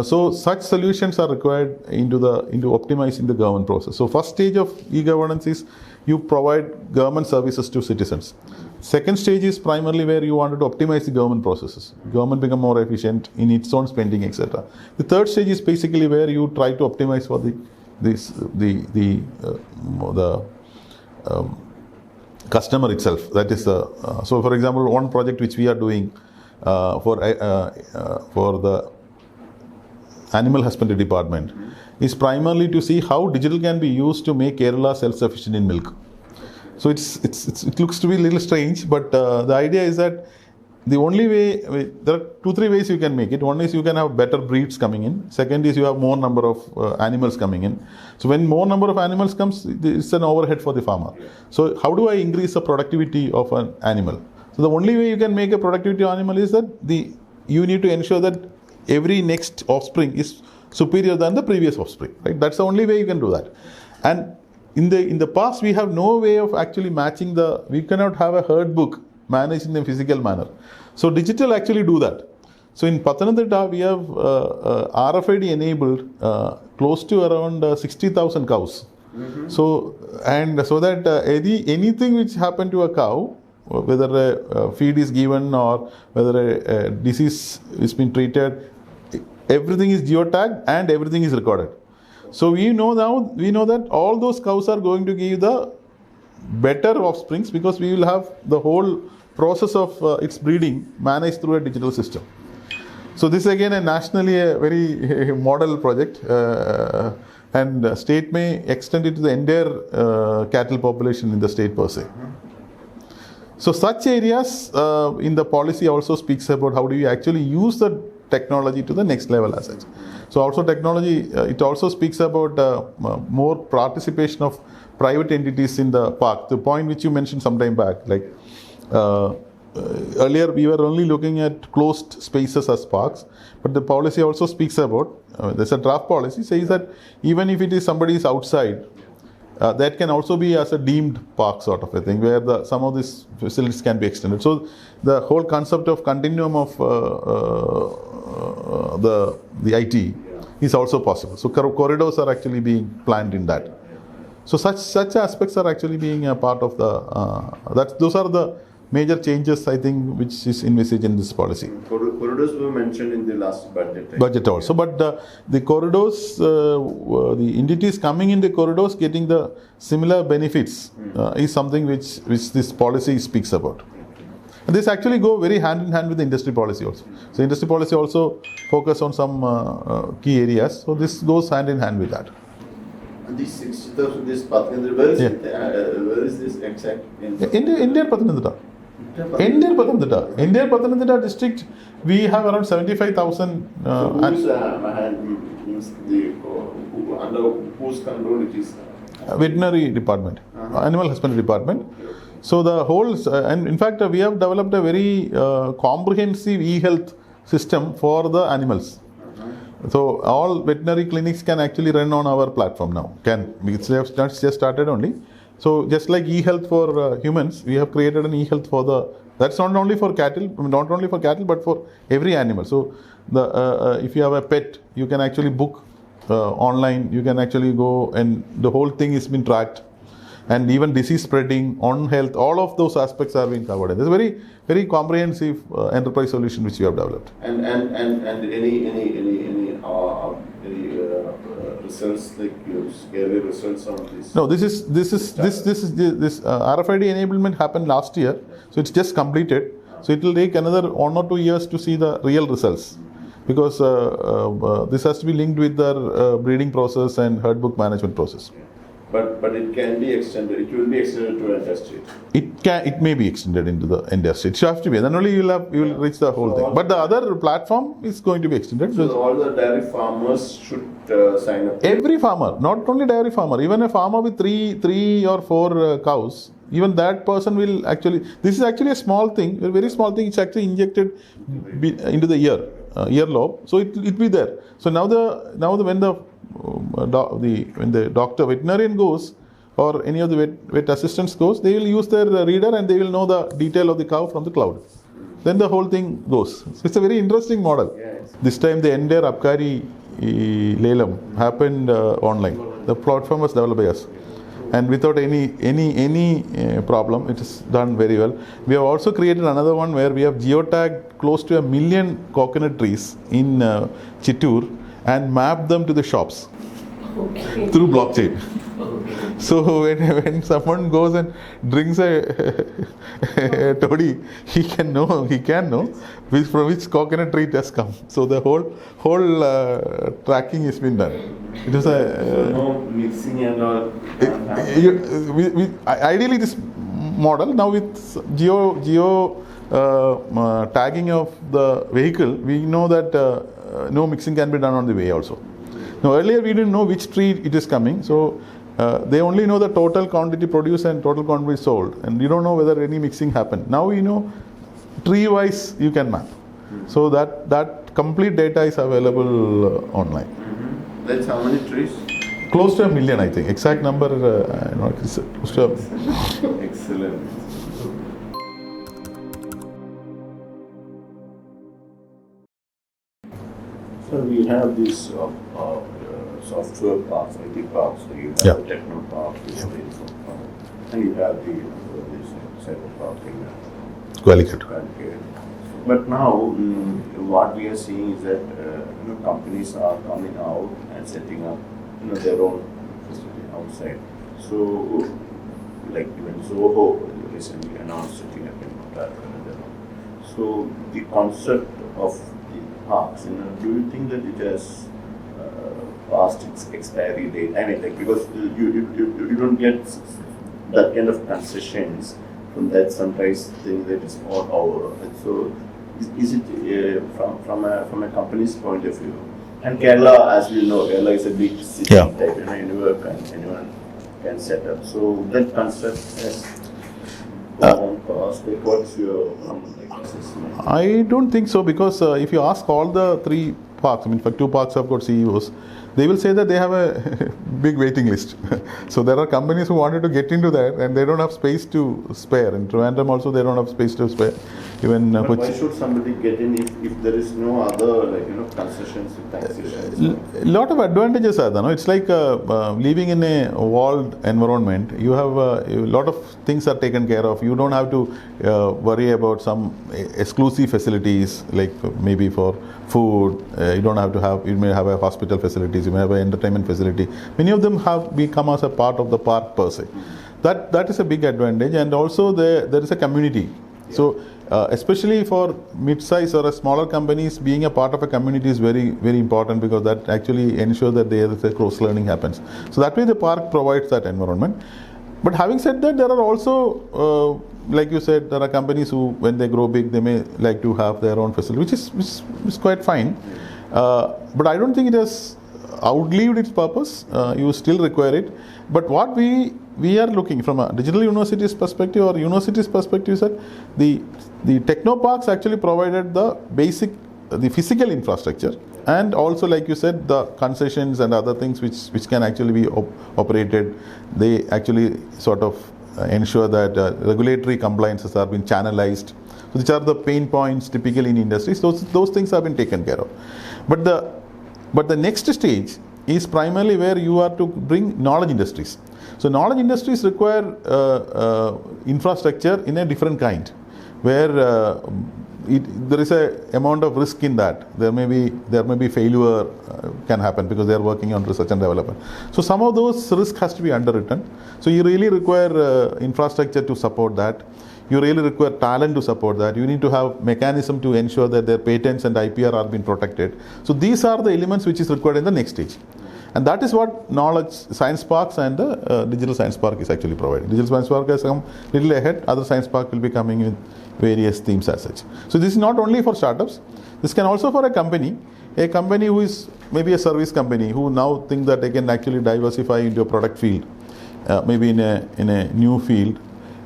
So such solutions are required into optimizing the government process. So first stage of e-governance is you provide government services to citizens. Second stage is primarily where you wanted to optimize the government processes. Government become more efficient in its own spending, etc. The third stage is basically where you try to optimize for the customer itself. That is so. For example, one project which we are doing for the Animal Husbandry Department is primarily to see how digital can be used to make Kerala self-sufficient in milk. So it looks to be a little strange, but the idea is that the only way, there are 2-3 ways you can make it. One is you can have better breeds coming in. Second is you have more number of animals coming in. So when more number of animals comes, it's an overhead for the farmer. So how do I increase the productivity of an animal? So the only way you can make a productivity of animal is that you need to ensure that every next offspring is superior than the previous offspring. Right? That's the only way you can do that. And in the past, we have no way of actually matching we cannot have a herd book managed in a physical manner. So digital actually do that. So in Pathanamthitta, we have RFID enabled close to around 60,000 cows. Mm-hmm. So that anything which happened to a cow, whether a feed is given or whether a disease is been treated, everything is geotagged and everything is recorded. So we know that all those cows are going to give the better offsprings, because we will have the whole process of its breeding managed through a digital system. So this is again nationally a very model project, and state may extend it to the entire cattle population in the state per se. So such areas in the policy also speaks about how do you actually use the technology to the next level as such. So also technology, it also speaks about more participation of private entities in the park. The point which you mentioned some time back, like earlier we were only looking at closed spaces as parks, but the policy also speaks about, there's a draft policy says that even if it is somebody's outside, that can also be as a deemed park sort of a thing, where some of these facilities can be extended. So the whole concept of continuum of the IT is also possible. So corridors are actually being planned in that. So such aspects are actually being a part of those are the major changes, I think, which is envisaged in this policy. Corridors were mentioned in the last budget. Right? Budget also, but the corridors, the entities coming in the corridors getting the similar benefits is something which this policy speaks about. And this actually go very hand in hand with the industry policy also. So industry policy also focus on some key areas. So this goes hand in hand with that. And this 60,000, this Pathendra, where is this exact? India Pathanamthitta. India Pathanamthitta district, we have around 75,000. So who is means under whose control it is? Veterinary department, animal husbandry department. So the whole, and in fact, we have developed a very comprehensive e-health system for the animals. So all veterinary clinics can actually run on our platform now. It's just started only. So just like e-health for humans, we have created an e-health for that's not only for cattle, but for every animal. So if you have a pet, you can actually book online. You can actually go, and the whole thing has been tracked. And even disease spreading, on health, all of those aspects are being covered. It's a very, very comprehensive enterprise solution which we have developed. And any results, like scary results on this? No, this RFID enablement happened last year, so it's just completed. So it will take another 1 or 2 years to see the real results, because this has to be linked with the breeding process and herd book management process. But it can be extended. It will be extended to industry. It may be extended into the industry. It has to be. Then only you will reach the whole thing. But the other platform is going to be extended. So all the dairy farmers should sign up. Every farmer, not only dairy farmer, even a farmer with three or four cows, even that person will actually. This is actually a small thing, a very small thing. It's actually injected into the earlobe, so it be there. So now when the doctor, veterinarian goes, or any of the vet assistants goes, they will use their reader and they will know the detail of the cow from the cloud. Then the whole thing goes. So it's a very interesting model. Yes. This time the entire Abkari Lelam happened online. The platform was developed by us, and without any problem, it is done very well. We have also created another one where we have geotagged close to 1 million coconut trees in Chittoor and mapped them to the shops through blockchain. So when someone goes and drinks a toddy, he can know from which coconut tree it has come. So the whole tracking has been done. It was no mixing and all. Ideally this model now with geo tagging of the vehicle, we know that no mixing can be done on the way also. Now earlier we didn't know which tree it is coming, so they only know the total quantity produced and total quantity sold, and you don't know whether any mixing happened. Now we know tree wise you can map. So that complete data is available online. That's how many trees? Close to 1 million, I think. Exact number, close to Excellent. So we have these software parks, IT parks. So you have the techno park, and you have this cyber park in Qualified. But now, what we are seeing is that companies are coming out and setting up their own facility outside. So, like even Zoho recently announced setting up in Stanford. So, the concept of the parks, do you think that it has past its expiry date? I mean, like, because you don't get that kind of concessions from that sunrise thing that is all over. So, is it from a company's point of view? And Kerala, as you know, Kerala is a big city type. Anyone can set up. So that concept has own cost. Like, what's your assessment? I don't think so, because if you ask all the 3 parks, I mean, in fact, 2 parks have got CEOs. they will say that they have a big waiting list. So there are companies who wanted to get into that, and they don't have space to spare. In Trivandrum also, they don't have space to spare. Even But why should somebody get in if there is no other concessions, taxations? Lot of advantages are there. No? It's like living in a walled environment. You have a lot of things are taken care of. You don't have to worry about some exclusive facilities like maybe for food. You don't have to have. You may have a hospital facilities. You may have an entertainment facility. Many of them have become as a part of the park per se. That is a big advantage, and also there is a community. So especially for mid-size or a smaller companies, being a part of a community is very, very important, because that actually ensures that there is a cross-learning happens. So that way the park provides that environment. But having said that, there are also, like you said, there are companies who, when they grow big, they may like to have their own facility, which is quite fine. But I don't think it has outlived its purpose. You still require it. But what we are looking from a digital university's perspective or university's perspective is that the technoparks actually provided the physical infrastructure, and also, like you said, the concessions and other things which can actually be operated. They actually sort of ensure that regulatory compliances are being channelized, which are the pain points typically in industries. Those things have been taken care of. But the next stage is primarily where you are to bring knowledge industries. So knowledge industries require infrastructure in a different kind, where there is a amount of risk in that. There may be failure can happen because they are working on research and development. So some of those risk has to be underwritten. So you really require infrastructure to support that. You really require talent to support that. You need to have mechanism to ensure that their patents and IPR are being protected. So these are the elements which is required in the next stage. And that is what knowledge science parks and the digital science park is actually providing. Digital science park has come a little ahead. Other science park will be coming with various themes as such. So this is not only for startups. This can also for a company who is maybe a service company, who now think that they can actually diversify into a product field, maybe in a new field,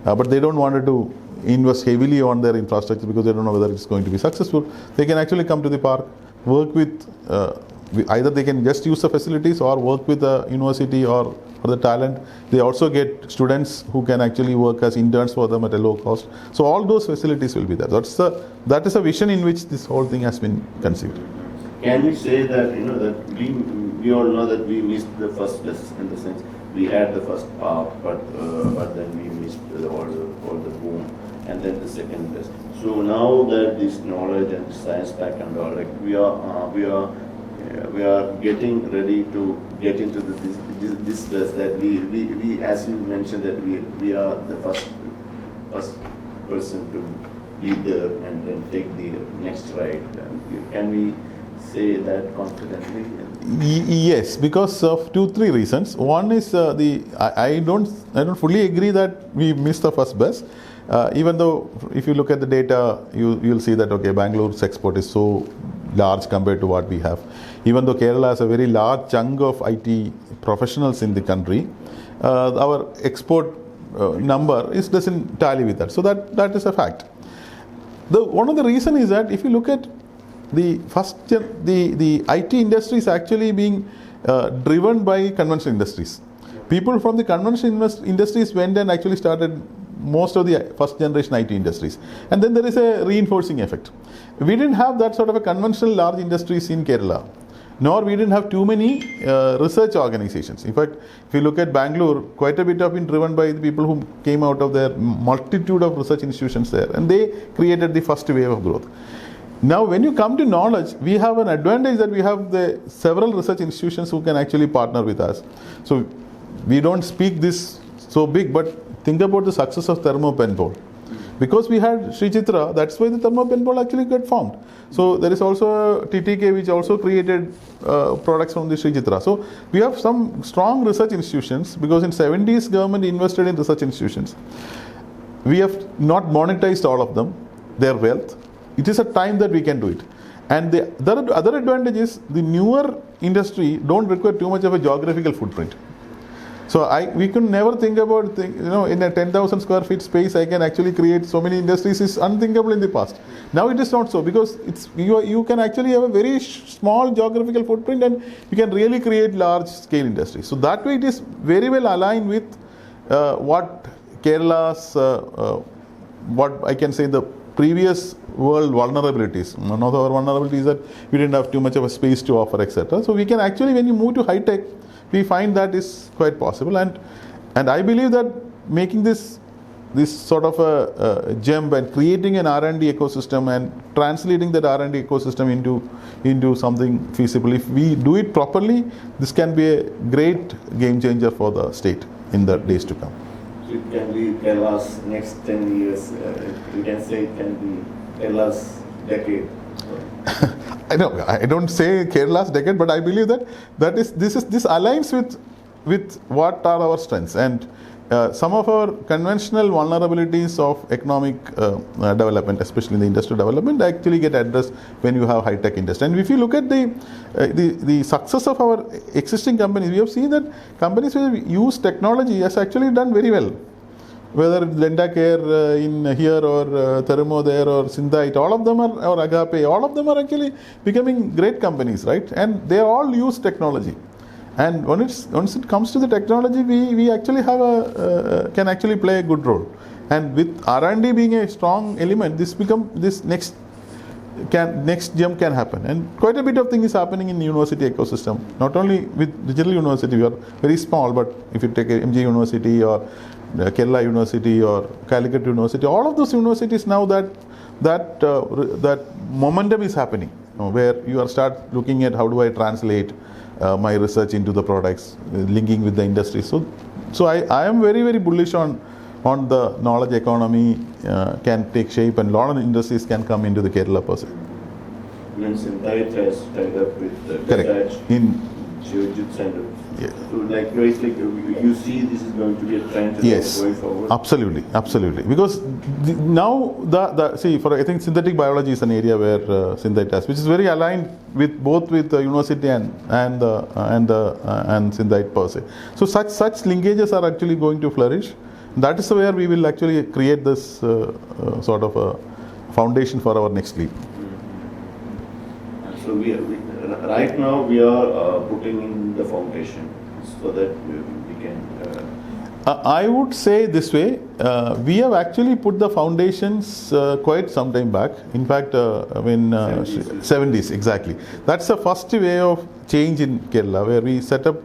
but they don't want to invest heavily on their infrastructure because they don't know whether it's going to be successful. They can actually come to the park, work with either they can just use the facilities or work with the university or the talent. They also get students who can actually work as interns for them at a low cost. So all those facilities will be there. That is a vision in which this whole thing has been conceived. Can we say that that we all know that we missed the first best, in the sense we had the first part, but then we missed all the boom, and then the second best. So now that this knowledge and science pack and all, like we are getting ready to get into this best, that we as you mentioned, that we are the first person to lead there and then take the next ride. Can we say that confidently? Yes, because of 2-3 reasons. One is I don't fully agree that we missed the first best. Even though if you look at the data, you'll see that Bangalore's export is so large compared to what we have. Even though Kerala has a very large chunk of IT professionals in the country, our export number doesn't tally with that. So that is a fact. One of the reason is that if you look at the IT industry is actually being driven by conventional industries. People from the conventional industries went and actually started most of the first generation IT industries. And then there is a reinforcing effect. We didn't have that sort of a conventional large industries in Kerala, nor we didn't have too many research organizations. In fact, if you look at Bangalore, quite a bit have been driven by the people who came out of their multitude of research institutions there, and they created the first wave of growth. Now, when you come to knowledge, we have an advantage that we have the several research institutions who can actually partner with us. So, we don't speak this so big, but think about the success of Thermo Penpol. Because we had Sri Chitra, that's why the Thermo Penpol actually got formed. So, there is also TTK which also created products from the Sri Chitra. So, we have some strong research institutions, because in 70s government invested in research institutions. We have not monetized all of them, their wealth. It is a time that we can do it. And the other advantage is the newer industry don't require too much of a geographical footprint. So we could never think about, in a 10,000 square feet space, I can actually create so many industries is unthinkable in the past. Now it is not so, because you can actually have a very small geographical footprint and you can really create large scale industries. So that way it is very well aligned with what Kerala's, what I can say, the previous world vulnerabilities. One of our vulnerabilities is that we didn't have too much of a space to offer, etc. So we can actually, when you move to high tech, we find that is quite possible, and I believe that making this sort of a gem and creating an R&D ecosystem and translating that R&D ecosystem into something feasible, if we do it properly, this can be a great game changer for the state in the days to come. So it can be Kerala's next 10 years, you can say it can be Kerala's decade. I know, I don't say Kerala's decade, but I believe that this aligns with what are our strengths, and some of our conventional vulnerabilities of economic development, especially in the industrial development, actually get addressed when you have high-tech industry. And if you look at the success of our existing companies, we have seen that companies who use technology has actually done very well. Whether it's Lendacare in here or Thermo there or Synthite, all of them are, or Agape, all of them are actually becoming great companies, right? And they all use technology. And once it comes to the technology, we actually have can actually play a good role. And with R&D being a strong element, this next gem can happen. And quite a bit of thing is happening in university ecosystem. Not only with digital university, we are very small, but if you take MG University or Kerala University or Calicut University, all of those universities now that momentum is happening, where you start looking at how do I translate my research into the products, linking with the industry. So I am very, very bullish on the knowledge economy can take shape, and a lot of industries can come into the Kerala per se. Synthite has tied up with Correct. In Geojit Center. Yeah. So you see this is going to be a trend going forward? Absolutely. Because now I think synthetic biology is an area where Synthite has, which is very aligned with both the university and Synthite per se. So such linkages are actually going to flourish. That is where we will actually create this sort of a foundation for our next leap. So right now we are putting in the foundation so that we can. I would say this way, we have actually put the foundations quite some time back. In fact, when 70s, exactly. That's the first way of change in Kerala, where we set up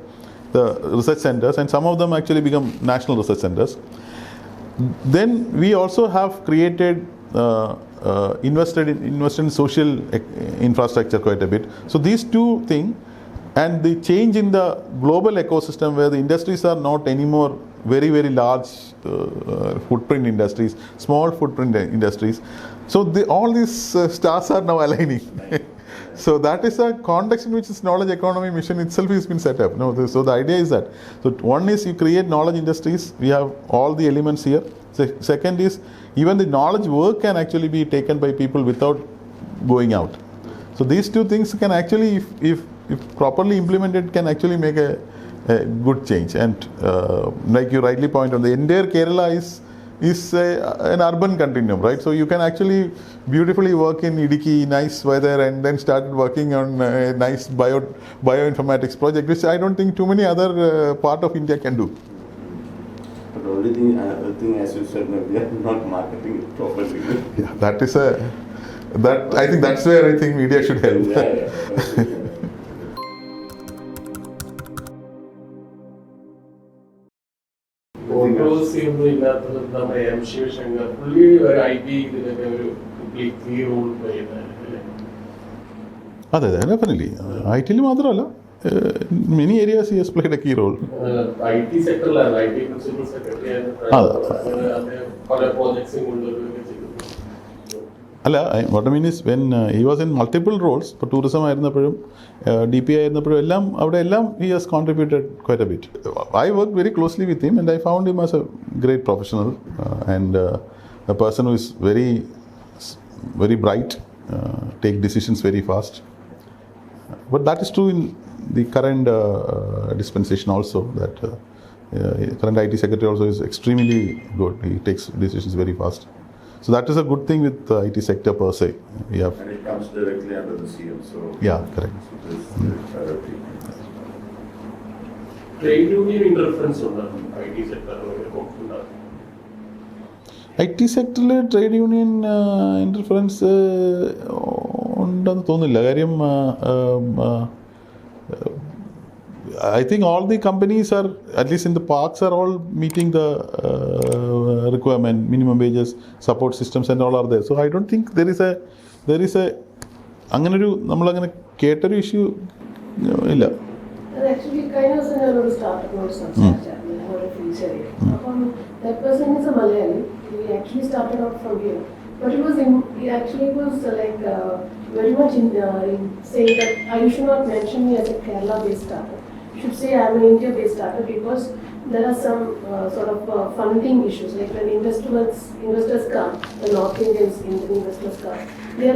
the research centers, and some of them actually become national research centers. Then we also have created, invested in social infrastructure quite a bit. So these two things, and the change in the global ecosystem where the industries are not anymore very, very large footprint industries, small footprint industries. So all these stars are now aligning. So that is a context in which this knowledge economy mission itself has been set up. So the idea is that, so one is you create knowledge industries, we have all the elements here. Second is, even the knowledge work can actually be taken by people without going out. So these two things can actually, if properly implemented, can actually make a good change. And like you rightly point out, the entire Kerala is an urban continuum, right? So you can actually beautifully work in Idiki, nice weather, and then started working on a nice bioinformatics project, which I don't think too many other part of India can do. But the only thing, as you said, we are not marketing it properly. Yeah, I think that's where I think media should help. Yeah. Controversy ഒന്നും ഇല്ലാത്തത് നമ്മുടെ M Sivasankar പുള്ളി ഒരു IT ഇതിലൊക്കെ ഒരു key role ചെയ്യുന്നതല്ലേ? അതെ, definitely ഐ ടിയിൽ മാത്രമല്ല, many areas he has played a key role. IT സെക്ടറിലാണ്, IT പ്രിൻസിപ്പൽ സെക്രട്ടറി പല പ്രോജക്ട്സും കൊണ്ടുവരികയൊക്കെ ചെയ്തു. അല്ല, what I mean is when he was in multiple roles, ഇപ്പോൾ ടൂറിസം ആയിരുന്നപ്പോഴും DP ആയിരുന്നപ്പോഴും എല്ലാം he has contributed quite a bit. I worked very closely with him and I found him as a great professional and a person who is very, very bright, take decisions very fast. But that is true in the current dispensation also, that Current IT secretary also is extremely good. He takes decisions very fast. So that is a good thing with the IT sector per se. We have, And it comes directly under the CM, so. yeah, correct. So this is priority. Trade union interference on the IT sector. IT സെക്ടറിൽ trade union interference ഉണ്ടെന്ന് തോന്നുന്നില്ല. കാര്യം I think all the companies are, at least in the parks, are all meeting the requirement, minimum wages, support systems and all are there. So I don't think there is a അങ്ങനൊരു നമ്മളങ്ങനെ കേട്ടൊരു issue ഇല്ല. Actually, kind of a startup or something or a future. That person is a Malayali. He actually started out from here, but he actually was very much in saying that you should not mention me as a Kerala-based startup. You should say I am an India-based startup because there are some sort of funding issues. Like when investors come, the North Indians investors come, they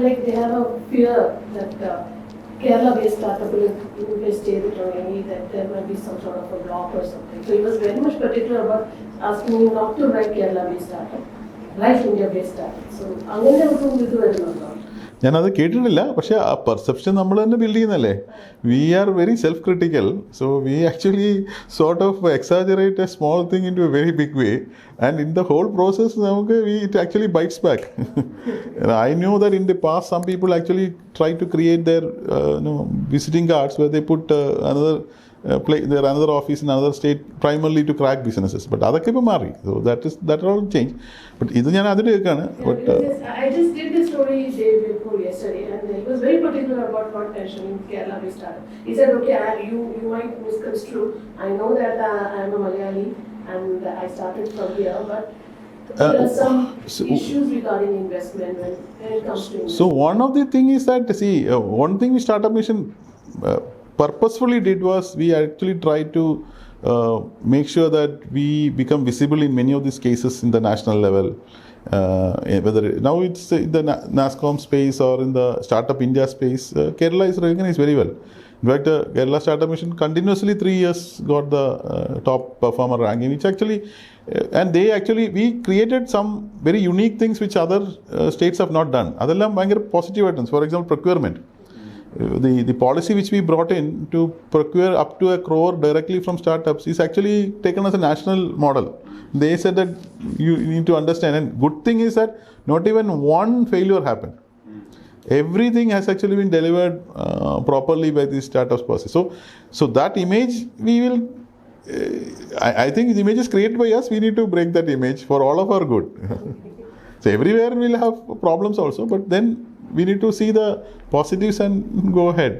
have a fear that Kerala-based startup will invest it only, that there might be some sort of a block or something. So he was very much particular about asking me not to write Kerala-based startup, write India-based startup. So അങ്ങനെ ഒരു ഇത് വരുന്നുണ്ടോ? ഞാനത് കേട്ടിട്ടില്ല. പക്ഷേ ആ perception നമ്മൾ തന്നെ ബിൽഡ് ചെയ്യുന്നല്ലേ. We are very self critical. So we actually sort of exaggerate a small thing into a very big way and in the whole process നമുക്ക് it actually bites back. I knew that in the past some people actually try to create their visiting cards where they put another office in another state primarily to crack businesses. But അതൊക്കെ ഇപ്പോൾ മാറി. So that all changed. But ഇത് ഞാൻ അതിൻ്റെ കേൾക്കാണ്. But I just did this story day before yesterday, and he was very particular about not mentioning Kerala-based startup. He said, okay, you might misconstrue. I know that I am a Malayali and I started from here, but there are some issues regarding investment when it comes to investment. So one of the thing is that, one thing we Startup Mission purposefully did was we actually tried to make sure that we become visible in many of these cases in the national level. Whether now it's in the NASCOM space or in the Startup India space, Kerala is recognized very well. In fact, Kerala Startup Mission continuously 3 years got the top performer ranking, which actually, and we created some very unique things which other states have not done. Adellam bhayangara positive items. For example, procurement. The policy which we brought in to procure up to 1 crore directly from startups is actually taken as a national model. They said that you need to understand, and good thing is that not even one failure happened. Everything has actually been delivered properly by the startups process. So that image we will, I think the image is created by us. We need to break that image for all of our good. So everywhere we'll have problems also, but then we need to see the positives and go ahead.